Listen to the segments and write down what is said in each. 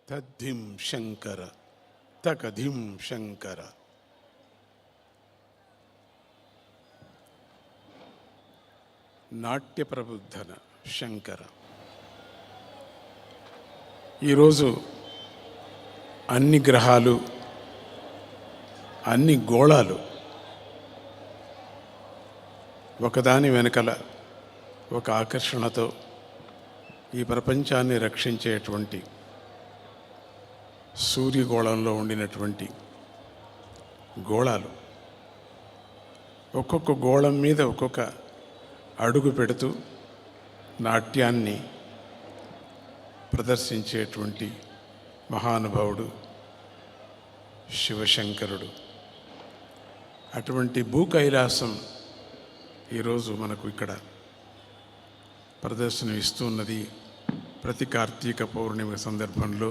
తద్ధిం శంకర తకధిం శంకర. నాట్య ప్రబుద్ధన శంకర. ఈరోజు అన్ని గ్రహాలు, అన్ని గోళాలు ఒకదాని వెనకల ఒక ఆకర్షణతో ఈ ప్రపంచాన్ని రక్షించేటువంటి సూర్యగోళంలో ఉండినటువంటి గోళాలు ఒక్కొక్క గోళం మీద ఒక్కొక్క అడుగు పెడుతూ నాట్యాన్ని ప్రదర్శించేటువంటి మహానుభావుడు శివశంకరుడు. అటువంటి భూకైలాసం ఈరోజు మనకు ఇక్కడ ప్రదర్శన ఇస్తున్నది. ప్రతి కార్తీక పౌర్ణమి సందర్భంలో,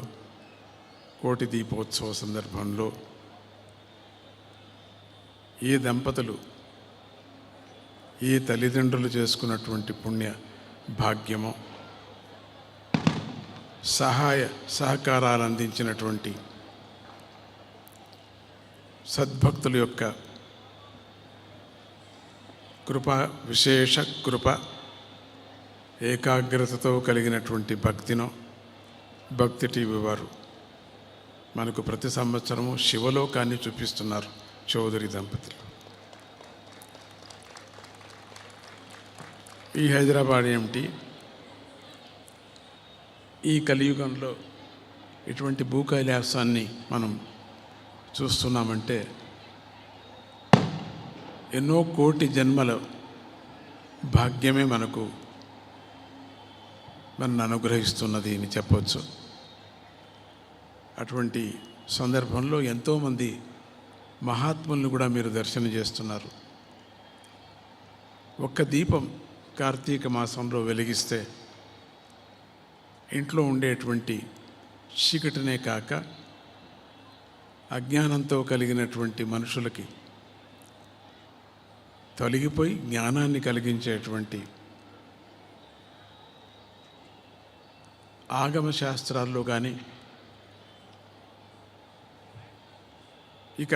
కోటి దీపోత్సవ సందర్భంలో ఏ దంపతులు, ఏ తల్లిదండ్రులు చేసుకున్నటువంటి పుణ్య భాగ్యమో, సహకారాలు అందించినటువంటి సద్భక్తుల యొక్క కృప, విశేష కృప, ఏకాగ్రతతో కలిగినటువంటి భక్తినో భక్తి టీవీ వారు మనకు ప్రతి సంవత్సరము శివలోకాన్ని చూపిస్తున్నారు చౌదరి దంపతులు. ఈ హైదరాబాద్ ఏమిటి, ఈ కలియుగంలో ఇటువంటి భూకైలాసాన్ని మనం చూస్తున్నామంటే ఎన్నో కోటి జన్మల భాగ్యమే మనను అనుగ్రహిస్తున్నది అని చెప్పవచ్చు. అటువంటి సందర్భంలో ఎంతోమంది మహాత్ములను కూడా మీరు దర్శనం చేస్తున్నారు. ఒక్క దీపం కార్తీక మాసంలో వెలిగిస్తే ఇంట్లో ఉండేటువంటి చీకటినే కాక అజ్ఞానంతో కలిగినటువంటి మనుషులకి తొలగిపోయి జ్ఞానాన్ని కలిగించేటువంటి ఆగమ శాస్త్రాల్లో కానీ, ఇక